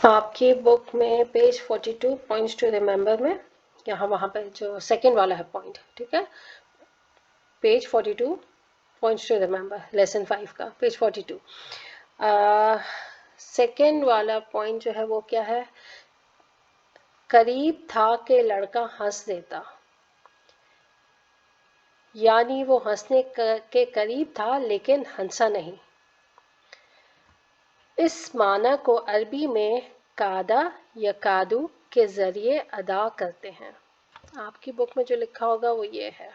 آپ کی بک میں پیج 42 پوائنٹس ٹو ریمبر میں یہاں وہاں پہ جو سیکنڈ والا ہے پوائنٹ، ٹھیک ہے، page 42 points to remember lesson 5 کا پیج 42. سیکنڈ والا پوائنٹ جو ہے وہ کیا ہے؟ قریب تھا کہ لڑکا ہنس دیتا، یعنی وہ ہنسنے کے قریب تھا لیکن ہنسا نہیں. اس معنی کو عربی میں کادا یا کادو کے ذریعے ادا کرتے ہیں. آپ کی بک میں جو لکھا ہوگا وہ یہ ہے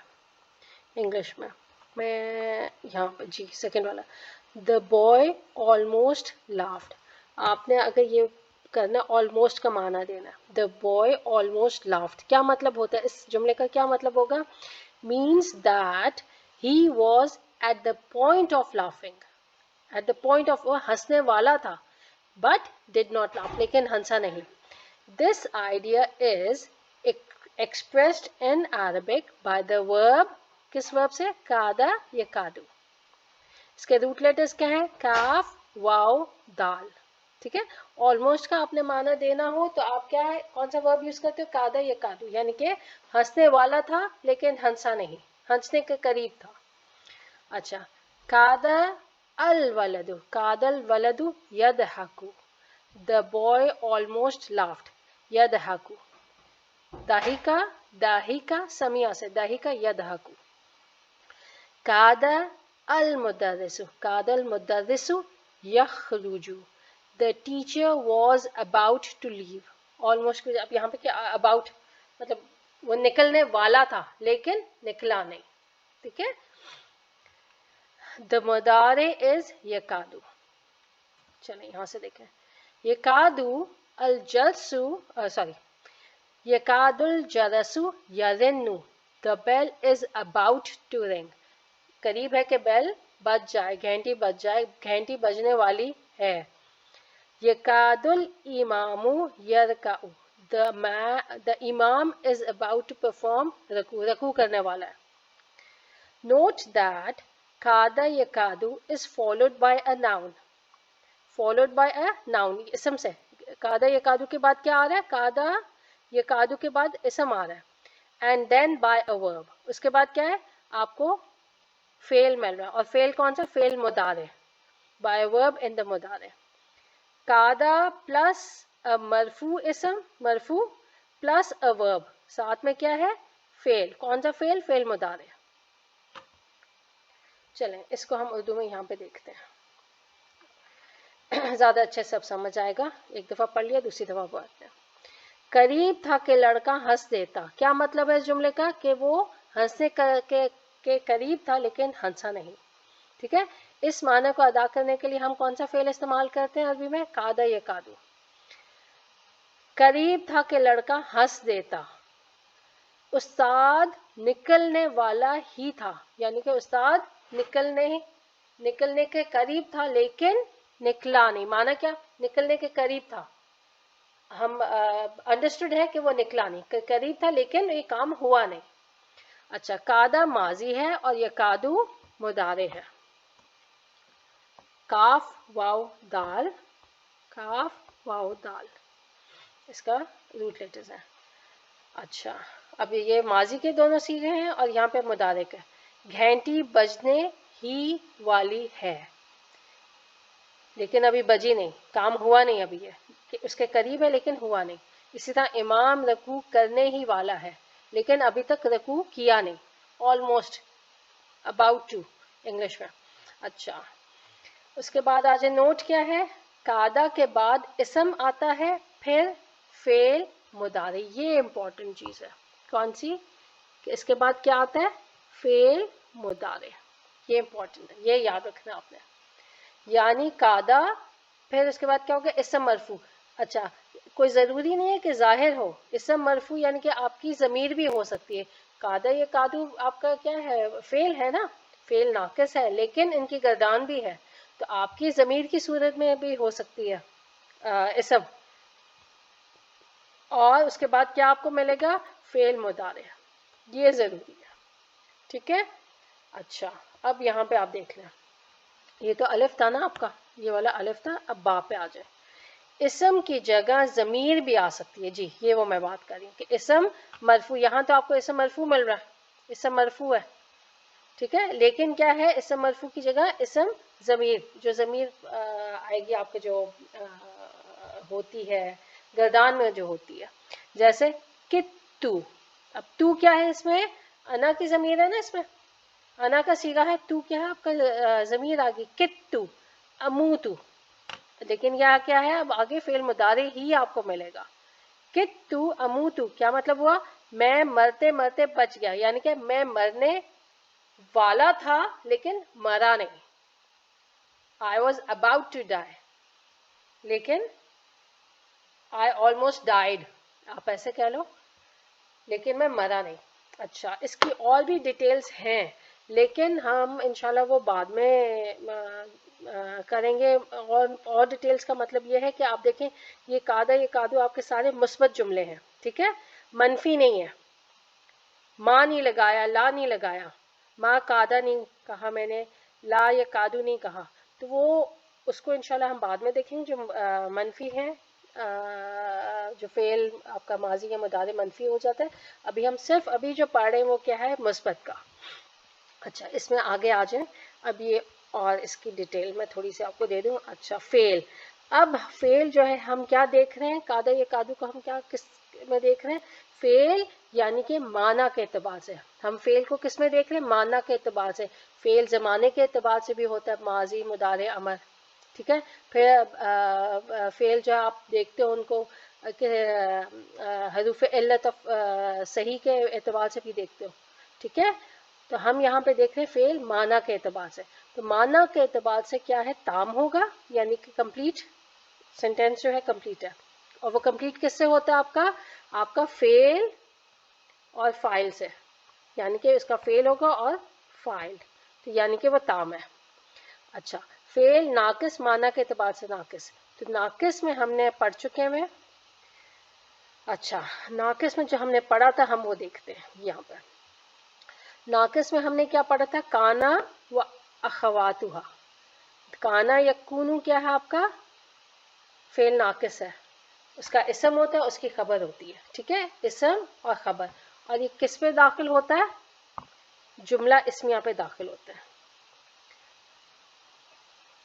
انگلش میں یہاں پہ جی سیکنڈ والا دا بوائے آلموسٹ لافڈ. آپ نے اگر یہ کرنا آلموسٹ کا معنی دینا، دا بوائے آلموسٹ لافڈ کیا مطلب ہوتا ہے؟ اس جملے کا کیا مطلب ہوگا؟ means that he was at the point of laughing, at the point of وہ ہنسنے والا تھا but did not laugh لیکن ہنسا نہیں. This idea is expressed in Arabic by the verb کس verb سے؟ کادا یا کادو. اس کے روٹ لیٹرز کیا ہیں؟ کاف واو دال. ٹھیک ہے، آلموسٹ کا آپ نے معنی دینا ہو تو آپ کیا ہے، کون سا ورب یوز کرتے ہو؟ کادا یا کادو، یعنی کہ ہنسنے والا تھا لیکن ہنسا نہیں، ہنسنے کے قریب تھا. اچھا، کادا الولد، کادا الولد یضحک، the boy almost laughed یضحک. داہیکا، داہیکا سمیع سے، داہیکا یضحک. کادا المدرس، کادا المدرس یخرج، the teacher was about to leave. almost اب یہاں پہ کیا about مطلب وہ نکلنے والا تھا لیکن نکلا نہیں. ٹھیک ہے، the مضارع is یکادو. چلیں یہاں سے دیکھیں، یکادو الجرس sorry یکاد الجرس یرن، the bell is about to ring. قریب ہے کہ بیل بج جائے، گھنٹی بج جائے، گھنٹی بجنے والی ہے. یکاد الامام یرکع، the imam is about to perform رکوع، رکوع کرنے والا ہے. Note that کادا یکادو is followed by a noun، followed by a noun اسم سے. کادا یکادو کے بعد کیا آ رہا ہے؟ کادا یکادو کے بعد اسم آ رہا ہے، and then by a verb. اس کے بعد کیا ہے؟ آپ کو فعل مل رہا ہے، اور فعل کون سا؟ فعل مضارع، by a verb in the مضارع. کادا پلس مرفوع اسم، مرفوع پلس a verb، ساتھ میں کیا ہے؟ فعل. کون سا فعل؟ فعل مضارع. چلیں اس کو ہم اردو میں یہاں پہ دیکھتے ہیں، زیادہ اچھے سب سمجھ آئے گا. ایک دفعہ پڑھ لیا، دوسری دفعہ پڑھتے ہیں. قریب تھا کہ لڑکا ہنس دیتا، کیا مطلب ہے اس جملے کا؟ کہ وہ ہنسنے کے قریب تھا لیکن ہنسا نہیں. ٹھیک ہے، اس معنی کو ادا کرنے کے لیے ہم کون سا فعل استعمال کرتے ہیں عربی میں؟ کادا یا کادو. قریب تھا کہ لڑکا ہنس دیتا، استاد نکلنے والا ہی تھا، یعنی کہ استاد نکلنے کے قریب تھا لیکن نکلا نہیں. معنی کیا؟ نکلنے کے قریب تھا، ہم انڈرسٹوڈ ہے کہ وہ نکلا نہیں، قریب تھا لیکن یہ کام ہوا نہیں. اچھا، کادا ماضی ہے اور یہ کادو مضارع ہے. کاف واو دال، کاف واو دال اس کا روٹ لیٹرز ہے. اچھا، اب یہ ماضی کے دونوں صیغے ہیں اور یہاں پہ مضارع کا. گھنٹی بجنے ہی والی ہے لیکن ابھی بجی نہیں، کام ہوا نہیں، ابھی یہ اس کے قریب ہے لیکن ہوا نہیں. اسی طرح امام رکوع کرنے ہی والا ہے لیکن ابھی تک رکوع کیا نہیں. آلموسٹ، اباؤٹ ٹو انگلش میں. اچھا، اس کے بعد آج نوٹ کیا ہے؟ کادا کے بعد اسم آتا ہے، پھر فعل مضارع. یہ امپورٹنٹ چیز ہے. کون سی؟ کہ اس کے بعد کیا آتا ہے؟ فعل مضارع. یہ امپورٹنٹ ہے، یہ یاد رکھنا آپ نے. یعنی کادا، پھر اس کے بعد کیا ہوگا؟ اسم مرفوع. اچھا، کوئی ضروری نہیں ہے کہ ظاہر ہو. اسم مرفوع یعنی کہ آپ کی ضمیر بھی ہو سکتی ہے. کادا یا کادو آپ کا کیا ہے؟ فعل ہے نا، فعل ناقص ہے لیکن ان کی گردان بھی ہے، تو آپ کی ضمیر کی صورت میں بھی ہو سکتی ہے اسم. اور اس کے بعد کیا آپ کو ملے گا؟ فعل مضارع. یہ ضروری ہے. ٹھیک ہے. اچھا، اب یہاں پہ آپ دیکھ لیں، یہ تو الف تھا نا آپ کا، یہ والا الف تھا. اب با پہ آ جائے. اسم کی جگہ ضمیر بھی آ سکتی ہے. جی یہ وہ میں بات کر رہی ہوں کہ اسم مرفوع، یہاں تو آپ کو اسم مرفوع مل رہا ہے، اسم مرفوع ہے ٹھیک ہے، لیکن کیا ہے اسم مرفوع کی جگہ اسم ضمیر، جو ضمیر آئے گی آپ کے جو ہوتی ہے گردان میں جو ہوتی ہے، جیسے کتو. اب تو کیا ہے اس میں انا کی ضمیر ہے نا، اس میں انا کا صیغہ ہے، تو کیا ہے آپ کا ضمیر آ گئی کتو اموتو، لیکن یہاں کیا ہے اب آگے فعل مضارع ہی آپ کو ملے گا. کتو اموتو کیا مطلب ہوا؟ میں مرتے مرتے بچ گیا، یعنی کہ میں مرنے والا تھا لیکن مرا نہیں. I was about to die لیکن I almost died، آپ ایسے کہہ لو، لیکن میں مرا نہیں. اچھا اس کی اور بھی ڈیٹیلز ہیں لیکن ہم انشاءاللہ وہ بعد میں کریں گے. اور ڈیٹیلز کا مطلب یہ ہے کہ آپ دیکھیں یہ قاعدہ یہ قادو آپ کے سارے مثبت جملے ہیں ٹھیک ہے، منفی نہیں ہے. ماں نہیں لگایا، لا نہیں لگایا، ماں قادہ نہیں کہا میں نے، لا یا قادو نہیں کہا، تو وہ اس کو انشاءاللہ ہم بعد میں دیکھیں گے. جو منفی ہیں جو فعل آپ کا ماضی یا مضارع منفی ہو جاتا ہے. ابھی ہم صرف ابھی جو پڑھ رہے ہیں وہ کیا ہے مثبت کا. اچھا اس میں آگے آ جائیں اب یہ اور اس کی ڈیٹیل میں تھوڑی سی آپ کو دے دوں. اچھا فعل، اب فعل جو ہے ہم کیا دیکھ رہے ہیں، قاعدہ یا قادو کو ہم کیا کس میں دیکھ رہے ہیں؟ فعل یعنی کہ معنی کے اعتبار سے. ہم فعل کو کس میں دیکھ رہے ہیں؟ معنی کے اعتبار سے. فعل زمانے کے اعتبار سے بھی ہوتا ہے، ماضی مضارع امر ٹھیک ہے. پھر فعل جو آپ دیکھتے ہو ان کو کہ حروف علت صحیح کے اعتبار سے بھی دیکھتے ہو ٹھیک ہے. تو ہم یہاں پہ دیکھ رہے ہیں فعل معنی کے اعتبار سے. تو معنی کے اعتبار سے کیا ہے؟ تام ہوگا یعنی کہ کمپلیٹ سینٹینس جو ہے کمپلیٹ ہے. اور وہ کمپلیٹ کس سے ہوتا ہے؟ آپ کا فعل اور فاعل سے، یعنی کہ اس کا فعل ہوگا اور فاعل، تو یعنی کہ وہ تام ہے. اچھا فعل ناقص معنی کے اعتبار سے ناقص، تو ناقص میں ہم نے پڑھ چکے ہیں. اچھا ناقص میں جو ہم نے پڑھا تھا ہم وہ دیکھتے ہیں یہاں پر. ناقص میں ہم نے کیا پڑھا تھا؟ کانا و اخواتہا. کانا یکونو کیا ہے آپ کا؟ فعل ناقص ہے، اس کا اسم ہوتا ہے، اس کی خبر ہوتی ہے ٹھیک ہے، اسم اور خبر. اور یہ کس پہ داخل ہوتا ہے؟ جملہ اسمیہ پہ داخل ہوتا ہے.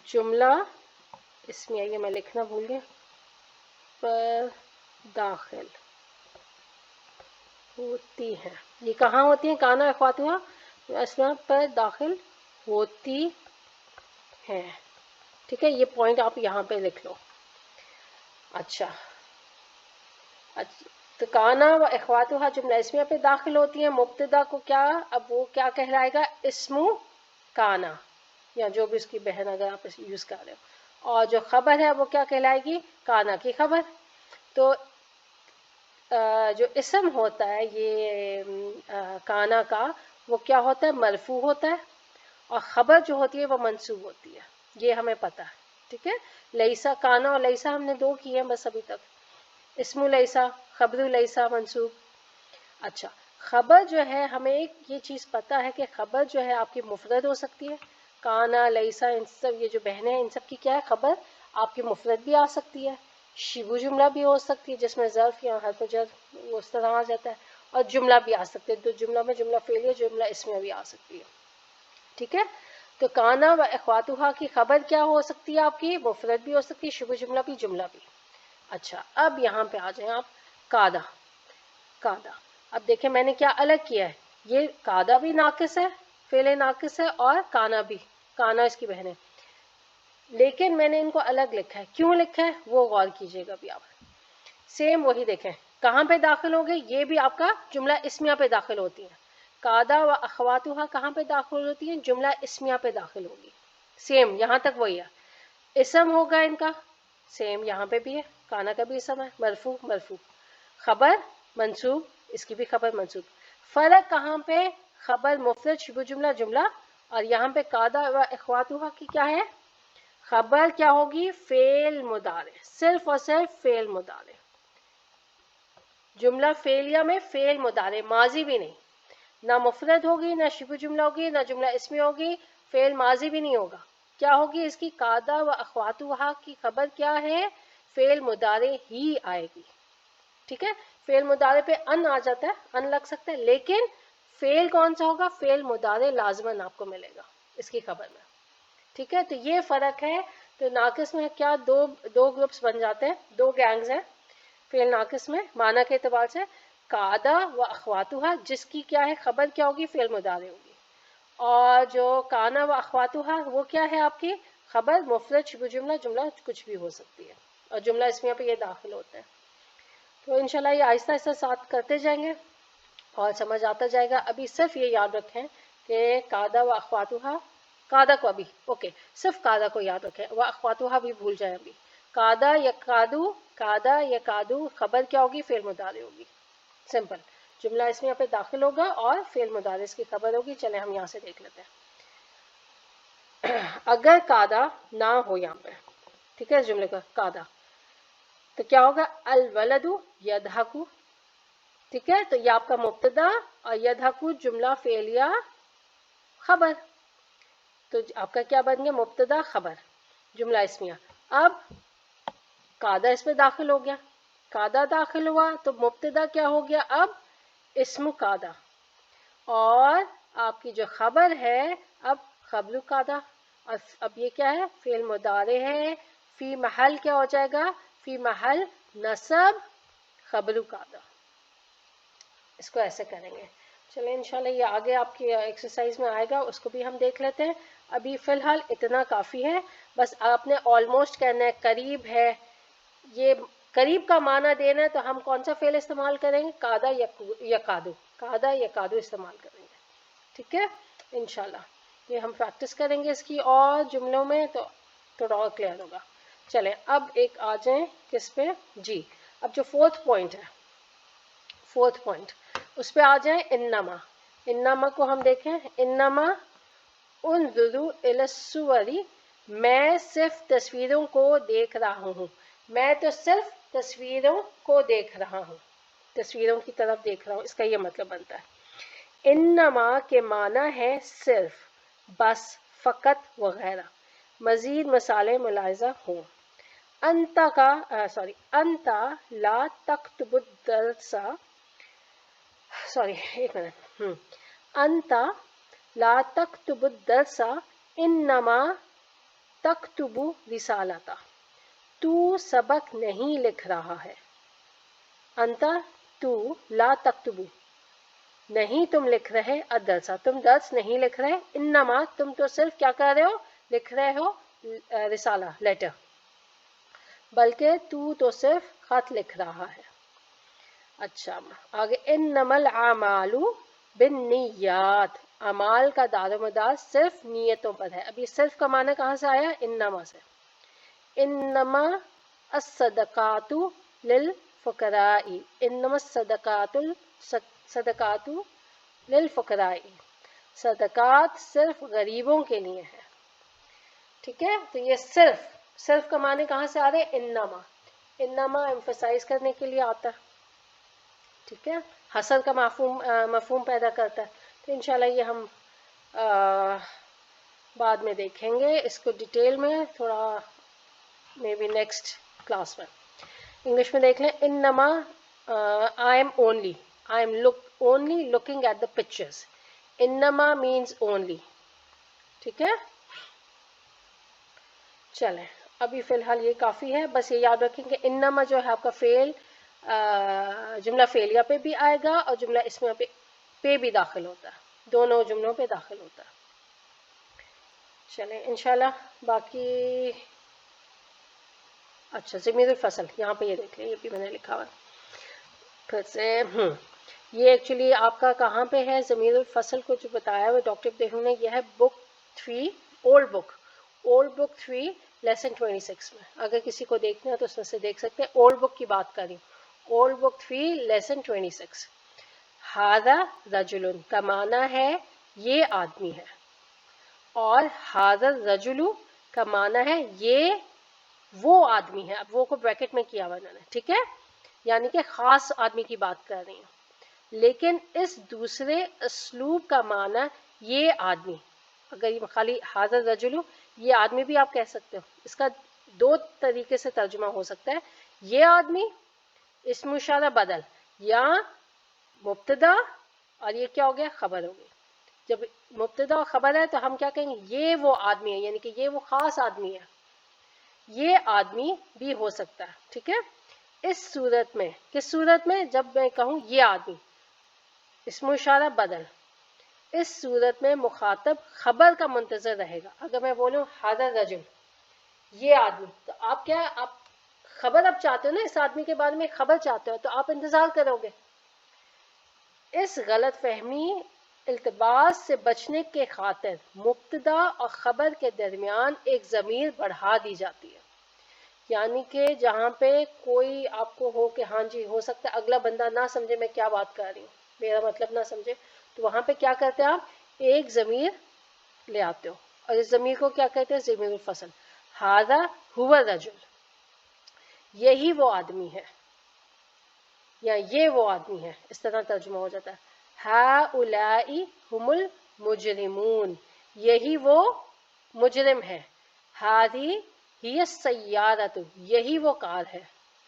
جملہ اسمیہ یہ میں لکھنا بھول گیا، پر داخل ہوتی ہے. یہ کہاں ہوتی ہیں؟ کانا اخواتہا اسمیہ پر داخل ہوتی ہے ٹھیک ہے. یہ پوائنٹ آپ یہاں پہ لکھ لو. اچھا تو کانا و اخواتہا جملہ اسمیہ پہ داخل ہوتی ہیں. مبتدا کو کیا اب وہ کیا کہلائے گا؟ اسمو کانا، یا جو بھی اس کی بہن اگر آپ یوز کر رہے ہو. اور جو خبر ہے وہ کیا کہلائے گی؟ کانا کی خبر. تو جو اسم ہوتا ہے یہ کانا کا وہ کیا ہوتا ہے؟ مرفوع ہوتا ہے، اور خبر جو ہوتی ہے وہ منصوب ہوتی ہے. یہ ہمیں پتا ہے ٹھیک ہے. لیسا کانا اور لیسا ہم نے دو کیے ہیں بس ابھی تک، اسم لیسا خبر لیسا منصوب. اچھا خبر جو ہے ہمیں ایک یہ چیز پتا ہے کہ خبر جو ہے آپ کی مفرد ہو سکتی ہے. کانا لیسا ان سب یہ جو بہنیں ہیں ان سب کی کیا ہے؟ خبر آپ کی مفرد بھی آ سکتی ہے، شبو جملہ بھی ہو سکتی ہے جس میں ظرف یا حرف جر وہ اس طرح آ جاتا ہے، اور جملہ بھی آ سکتے ہیں. تو جملہ میں جملہ فعلیہ جملہ اسمیہ بھی آ سکتی ہے ٹھیک ہے. تو کانا و اخواتہا کی خبر کیا ہو سکتی ہے؟ آپ کی مفرد بھی ہو سکتی ہے، شبہ جملہ بھی جملہ بھی. اچھا اب یہاں پہ آ جائیں آپ قاعدہ. قاعدہ اب دیکھیں میں نے کیا الگ کیا ہے، یہ قاعدہ بھی ناقص ہے، فعل ناقص ہے، اور کانا بھی، کانا اس کی بہن ہے، لیکن میں نے ان کو الگ لکھا ہے. کیوں لکھا ہے وہ غور کیجئے گا بھی آپ. سیم وہی دیکھیں کہاں پہ داخل ہوگے، یہ بھی آپ کا جملہ اسمیہ پہ داخل ہوتی ہیں. قاعدہ و اخواتہا کہاں پہ داخل ہوتی ہیں؟ جملہ اسمیہ پہ داخل ہوگی. سیم یہاں تک وہی ہے. اسم ہوگا ان کا سیم یہاں پہ بھی ہے، کانا کا بھی اسم ہے، مرفوع مرفوع، خبر منصوب اس کی بھی خبر منصوب. فرق کہاں پہ؟ خبر مفرد شبہ جملہ جملہ، اور یہاں پہ قاعدہ و اخواتہا کی کیا ہے؟ خبر کیا ہوگی؟ فعل مضارع، صرف اور صرف فعل مضارع. جملہ فعلیہ میں فعل مضارع، ماضی بھی نہیں، نہ مفرد ہوگی، نہ شبہ جملہ ہوگی، نہ جملہ اسمی ہوگی، فعل ماضی بھی نہیں ہوگا. کیا ہوگی اس کی؟ قاعدہ و اخواتہا کی خبر کیا ہے؟ فعل مضارع ہی آئے گی. ٹھیک ہے, فعل مضارع پہ ان آ جاتا ہے, ان لگ سکتا ہے, لیکن فعل کون سا ہوگا؟ فعل مضارع لازماً آپ کو ملے گا اس کی خبر میں. ٹھیک ہے, تو یہ فرق ہے. تو ناقص میں کیا دو گروپس بن جاتے ہیں, دو گینگز ہیں فعل ناقص میں معنی کے اعتبار سے. قعدہ و اخواتها, جس کی کیا ہے خبر کیا ہوگی؟ فعل مضارع ہوگی. اور جو کانا و اخواتها وہ کیا ہے آپ کی خبر؟ مفرد شبہ جملہ, جملہ کچھ بھی ہو سکتی ہے, اور جملہ اسمیہ پہ یہ داخل ہوتا ہے. تو انشاءاللہ یہ آہستہ آہستہ ساتھ کرتے جائیں گے اور سمجھ آتا جائے گا. ابھی صرف یہ یاد رکھیں کہ قعدہ و اخواتها, قعدہ کو ابھی اوکے صرف قعدہ کو یاد رکھیں, و اخواتها بھی بھول جائیں. ابھی قعدہ یقعدو, قعدہ یقعدو خبر کیا ہوگی؟ فعل مضارع ہوگی. سمپل, جملہ اسمیہ پہ داخل ہوگا اور فعل مضارع اس کی خبر ہوگی. چلیں ہم یہاں سے دیکھ لیتے ہیں. اگر قعدہ نہ ہو یہاں پہ, ٹھیک ہے, اس جملے کا قعدہ, تو کیا ہوگا؟ الولد یضحک. ٹھیک ہے, تو یہ آپ کا مبتدا اور یضحک جملہ فعلیہ خبر. تو آپ کا کیا بن گیا؟ مبتدا خبر جملہ اسمیہ. اب قعدہ اس میں داخل ہو گیا, قعدہ داخل ہوا تو مبتدا کیا ہو گیا؟ اب اسم قعدہ, اور آپ کی جو خبر ہے اب خبر قعدہ. اور اب یہ کیا ہے؟ فعل مضارع ہے. فی محل کیا ہو جائے گا؟ فی محل نصب خبر قعدہ. اس کو ایسے کریں گے. چلیں انشاءاللہ یہ آگے آپ کی ایکسرسائز میں آئے گا, اس کو بھی ہم دیکھ لیتے ہیں. ابھی فی الحال اتنا کافی ہے, بس آپ نے آلموسٹ کہنا ہے, قریب ہے. یہ قریب کا معنی دینا ہے تو ہم کون سا فعل استعمال کریں گے؟ قعدہ یقعدو, قعدہ یقعدو استعمال کریں گے. ٹھیک ہے, انشاءاللہ یہ ہم پریکٹس کریں گے اس کی اور جملوں میں, تو تھوڑا اور کلیئر ہوگا. چلیں اب ایک آ جائیں کس پہ جی, اب جو فورتھ پوائنٹ ہے, فورتھ پوائنٹ اس پہ آ جائیں. انما, انما کو ہم دیکھیں. انما انظروا الی الصور, میں صرف تصویروں کو دیکھ رہا ہوں. میں تو صرف تصویروں کو دیکھ رہا ہوں, تصویروں کی طرف دیکھ رہا ہوں, اس کا یہ مطلب بنتا ہے. انما کے معنی ہے صرف, بس, فقط, وغیرہ. مزید مثالیں ملاحظہ ہوں. انتا کا انتا لا تکتب الدرس, ایک منٹ. انتا لا تکتب الدرس انما تکتب رسالتا, تو سبق نہیں لکھ رہا ہے. انتا تو, لا تکتبو نہیں تم لکھ رہے, الدرس تم درس نہیں لکھ رہے, انما تم تو صرف کیا کر رہے ہو؟ لکھ رہے ہو رسالہ, لیٹر, بلکہ تو صرف خط لکھ رہا ہے. اچھا آگے. انما الاعمال بالنیات, اعمال کا دار و مدار صرف نیتوں پر ہے. ابھی صرف کا معنی کہاں سے آیا؟ انما سے. انما الصدقات للفقراء, انما صدقات للفقراء, صدقات صرف غریبوں کے لیے ہیں. ٹھیک ہے, تو یہ صرف کا معنی کہاں سے آ رہے؟ انما. انما ایمفسائز کرنے کے لیے آتا ہے. ٹھیک ہے, حصر کا مفہوم پیدا کرتا ہے. تو انشاءاللہ یہ ہم بعد میں دیکھیں گے اس کو ڈیٹیل میں, تھوڑا مے بی نیکسٹ کلاس میں. انگلش میں دیکھ لیں. انما I am only looking at the pictures. انما مینز اونلی. ٹھیک ہے, چلیں ابھی فی الحال یہ کافی ہے. بس یہ یاد رکھیں کہ انما جو ہے آپ کا فعل جملہ فعلیہ پہ بھی آئے گا اور جملہ اسمیہ پہ بھی داخل ہوتا ہے, دونوں جملوں پہ داخل ہوتا ہے. چلیں انشاءاللہ باقی. اچھا ضمیر الفصل یہاں پہ یہ دیکھ لیں, یہ بھی میں نے لکھا ہوا پھر سے. یہ ایکچولی آپ کا کہاں پہ ہے ضمیر الفصل کو جو بتایا ہوا ڈاکٹر ابراہیم نے, یہ ہے بک 3, اولڈ بک 3 لیسن 26 میں. اگر کسی کو دیکھنا ہے تو اس میں سے دیکھ سکتے ہیں. اولڈ بک کی بات کر رہی ہوں, اولڈ بک 3 لیسن 26. ھذا رجل کا معنی ہے یہ آدمی ہے, اور ھذا الرجل کا معنی ہے یہ وہ آدمی ہے. اب وہ کو بریکٹ میں کیا ہوا انہوں نے, ٹھیک ہے, یعنی کہ خاص آدمی کی بات کر رہی ہوں. لیکن اس دوسرے اسلوب کا معنی یہ آدمی, اگر یہ خالی ھذا الرجل, یہ آدمی بھی آپ کہہ سکتے ہو, اس کا دو طریقے سے ترجمہ ہو سکتا ہے، یہ آدمی اسم اشارہ بدل، یا مبتدا اور یہ کیا ہو گیا، خبر ہو گئی. جب مبتدا اور خبر ہے تو ہم کیا کہیں گے، یہ وہ آدمی ہے، یعنی کہ یہ وہ خاص آدمی ہے. یہ آدمی بھی ہو سکتا ہے. ٹھیک ہے. اس صورت میں، کس صورت میں، جب میں کہوں یہ آدمی اسم اشارہ بدل، اس صورت میں مخاطب خبر کا منتظر رہے گا. اگر میں بولوں ھذا الرجل، یہ آدمی، تو آپ کیا، آپ خبر اب چاہتے ہو نا، اس آدمی کے بارے میں خبر چاہتے ہو تو آپ انتظار کرو گے. اس غلط فہمی التباس سے بچنے کے خاطر مبتدا اور خبر کے درمیان ایک ضمیر بڑھا دی جاتی ہے. یعنی کہ جہاں پہ کوئی آپ کو ہو کہ ہاں جی ہو سکتا ہے اگلا بندہ نہ سمجھے میں کیا بات کر رہی ہوں، میرا مطلب نہ سمجھے، تو وہاں پہ کیا کرتے ہیں آپ، ایک ضمیر لے آتے ہو، اور اس ضمیر کو کیا کہتے ہیں، ضمیر الفصل. ھذا ھو الرجل، یہی وہ آدمی ہے، یا یہ وہ آدمی ہے، اس طرح ترجمہ ہو جاتا ہے. ھؤلاء ھم المجرمون، یہی وہ مجرم ہے. ھذہ ہی السیارۃ، یہی وہ کار ہے،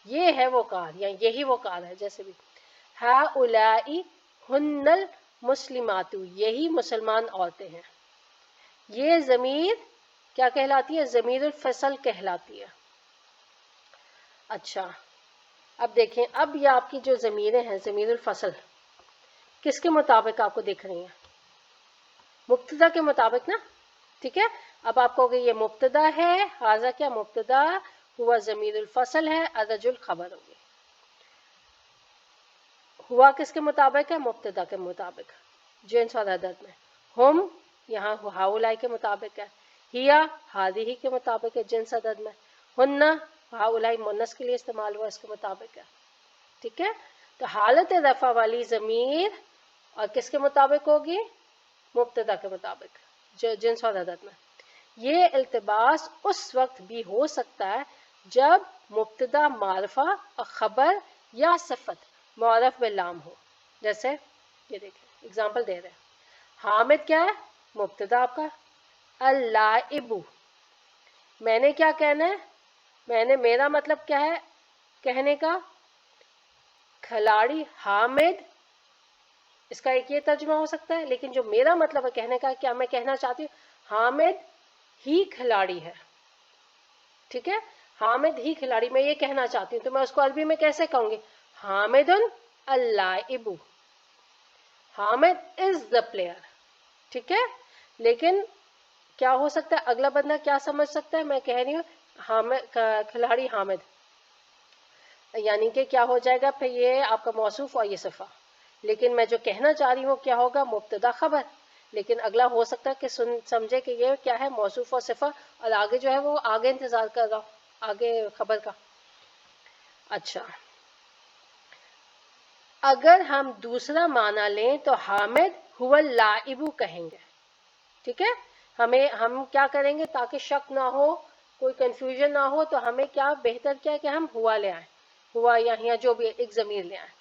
یہ ہے وہ کار، یا یہی وہ کار ہے، جیسے بھی. ھؤلاء ھن المسلمات، یہی مسلمان عورتیں ہیں. یہ ضمیر کیا کہلاتی ہے، ضمیر الفصل کہلاتی ہے. اچھا اب دیکھیں، اب یہ آپ کی جو ضمیریں ہیں ضمیر الفصل کس کے مطابق آپ کو دکھ رہی ہیں، مبتدا کے مطابق نا. ٹھیک ہے. اب آپ کہو گے یہ مبتدا ہے، ھذا کیا مبتدا، ہوا ضمیر الفصل ہے، الرجل خبر ہوگی. ہوا کس کے مطابق ہے، مبتدا کے مطابق، جنس اور عدد میں. ہم یہاں ھؤلاء کے مطابق ہے، ہیا ھذہ کے مطابق ہے جنس عدد میں، ہن ھؤلاء مؤنث کے لیے استعمال ہوا، اس کے مطابق ہے. ٹھیک ہے. تو حالت رفع والی ضمیر اور کس کے مطابق ہوگی، مبتدا کے مطابق، جنس اور عدد میں. یہ التباس اس وقت بھی ہو سکتا ہے جب مبتدا معرفہ اور خبر یا صفت معرف باللام ہو. جیسے یہ دیکھیں اگزامپل دے رہے ہیں، حامد کیا ہے، مبتدا آپ کا. اللاعب، میں نے کیا کہنا ہے، میں نے، میرا مطلب کیا ہے کہنے کا، کھلاڑی. حامد، اس کا ایک یہ ترجمہ ہو سکتا ہے، لیکن جو میرا مطلب ہے کہنے کا، کیا میں کہنا چاہتی ہوں حامد ہی کھلاڑی ہے. ٹھیک ہے. حامد ہی کھلاڑی، میں یہ کہنا چاہتی ہوں، تو میں اس کو عربی میں کیسے کہوں گی، حامد اللاعب، حامد از دا پلیئر. ٹھیک ہے. لیکن کیا ہو سکتا ہے، اگلا بندہ کیا سمجھ سکتا ہے، میں کہہ رہی ہوں حامد کھلاڑی حامد، یعنی کہ کیا ہو جائے گا پھر یہ آپ کا موصوف اور یہ صفہ. لیکن میں جو کہنا چاہ رہی ہوں کیا ہوگا، مبتدا خبر، لیکن اگلا ہو سکتا ہے کہ سمجھے کہ یہ کیا ہے، موصوف اور صفہ، اور آگے جو ہے وہ آگے انتظار کر رہا، آگے خبر کا. اچھا اگر ہم دوسرا معنی لیں تو حامد هو اللاعب کہیں گے. ٹھیک ہے. ہم کیا کریں گے تاکہ شک نہ ہو، کوئی کنفیوژن نہ ہو، تو ہمیں کیا بہتر کیا کہ ہم ہوا لے آئیں، ہوا یا جو بھی ایک ضمیر لے آئیں.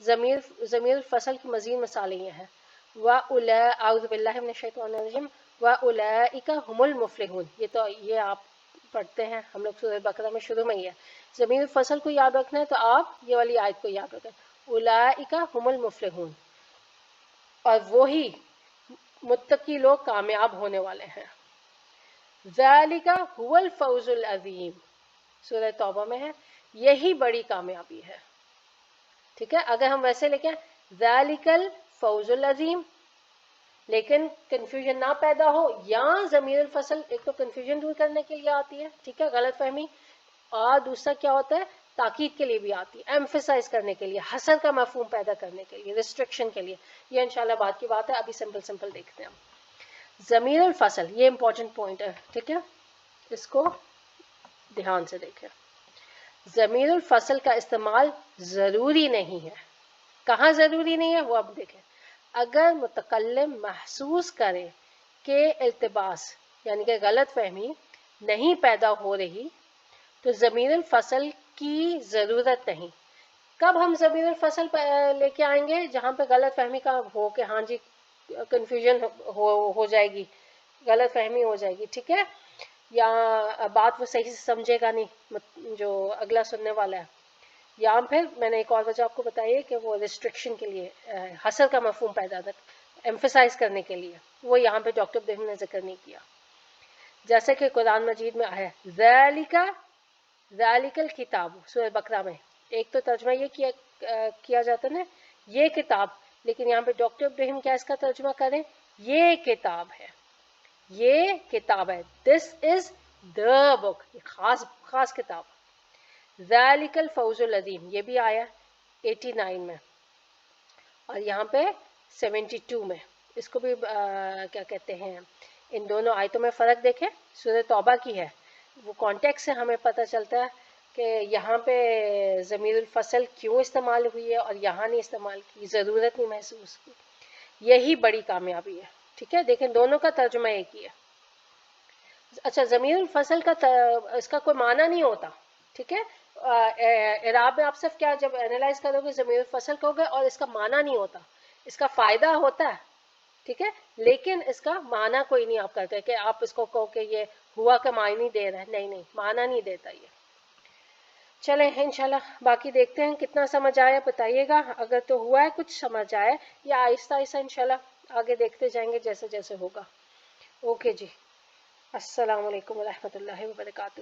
ضمیر الفصل کی مزید مثالیں یہ ہیں، اعوذ باللہ من الشیطان الرجیم، واولئک هم المفلحون. یہ آپ پڑھتے ہیں ہم لوگ سورہ بقرہ میں شروع میں ہی ہے. ضمیر الفصل کو یاد رکھنا ہے تو آپ یہ والی آیت کو یاد رکھیں، اولئک هم المفلحون، اور وہی متقی لوگ کامیاب ہونے والے ہیں. ذالک هو الفوز العظیم، سورہ توبہ میں ہے، یہی بڑی کامیابی ہے. ٹھیک ہے. اگر ہم ویسے لکھیں ذالک الفوز العظیم، لیکن کنفیوژن نہ پیدا ہو، یا ضمیر الفصل ایک تو کنفیوژن دور کرنے کے لیے آتی ہے، ٹھیک ہے، غلط فہمی، اور دوسرا کیا ہوتا ہے تاکید کے لیے بھی آتی ہے، ایمفیسائز کرنے کے لیے، حصر کا مفہوم پیدا کرنے کے لیے، ریسٹرکشن کے لیے. یہ انشاءاللہ بعد کی بات ہے، ابھی سمپل دیکھتے ہیں. ضمیر الفصل یہ امپورٹنٹ پوائنٹ ہے. ٹھیک ہے. اس کو دھیان سے دیکھیں. ضمیر الفصل کا استعمال ضروری نہیں ہے. کہاں ضروری نہیں ہے وہ اب دیکھیں. اگر متکلم محسوس کرے کہ التباس یعنی کہ غلط فہمی نہیں پیدا ہو رہی تو ضمیر الفصل کی ضرورت نہیں. کب ہم ضمیر الفصل لے کے آئیں گے، جہاں پہ غلط فہمی کا ہو کہ ہاں جی کنفیوژن ہو جائے گی، غلط فہمی ہو جائے گی. ٹھیک ہے. یا بات وہ صحیح سے سمجھے گا نہیں جو اگلا سننے والا ہے. یہاں پھر میں نے ایک اور وجہ آپ کو بتائی ہے کہ وہ ریسٹرکشن کے لیے حصر کا مفہوم پیدا تھا ایمفیسائز کرنے کے لیے، وہ یہاں پہ ڈاکٹر ابراہیم نے ذکر نہیں کیا. جیسے کہ قرآن مجید میں آیا ذالک الکتاب سورہ بقرہ میں، ایک تو ترجمہ یہ کیا جاتا ہے نا یہ کتاب، لیکن یہاں پہ ڈاکٹر ابراہیم کیا اس کا ترجمہ کریں، یہ کتاب ہے، یہ کتاب ہے، دس از دا بک، خاص خاص کتاب. ذالک الفوز العظیم یہ بھی آیا 89 میں، اور یہاں پہ 72 میں. اس کو بھی کیا کہتے ہیں، ان دونوں آیتوں میں فرق دیکھیں. سورہ توبہ کی ہے، وہ کانٹیکس سے ہمیں پتہ چلتا ہے کہ یہاں پہ ضمیر الفصل کیوں استعمال ہوئی ہے اور یہاں نہیں استعمال کی، ضرورت نہیں محسوس کی. یہی بڑی کامیابی ہے. ٹھیک ہے، دیکھیں دونوں کا ترجمہ ایک ہی ہے. اچھا، ضمیر الفصل کا اس کا کوئی معنی نہیں ہوتا. ٹھیک ہے، اعراب میں آپ صرف کیا جب اینالائز کرو گے ضمیر الفصل کہو گے اور اس کا معنی نہیں ہوتا، اس کا فائدہ ہوتا ہے. ٹھیک ہے، لیکن اس کا معنی کوئی نہیں آپ کرتے کہ آپ اس کو کہو کہ یہ ہوا کا معنی دے رہا ہے، نہیں نہیں، معنی نہیں دیتا یہ. چلیں انشاءاللہ باقی دیکھتے ہیں کتنا سمجھ آیا، بتائیے گا اگر تو ہوا ہے کچھ سمجھ آئے، یا آہستہ آہستہ انشاءاللہ آگے دیکھتے جائیں گے جیسے جیسے ہوگا. اوکے جی، السلام علیکم ورحمۃ اللہ وبرکاتہ.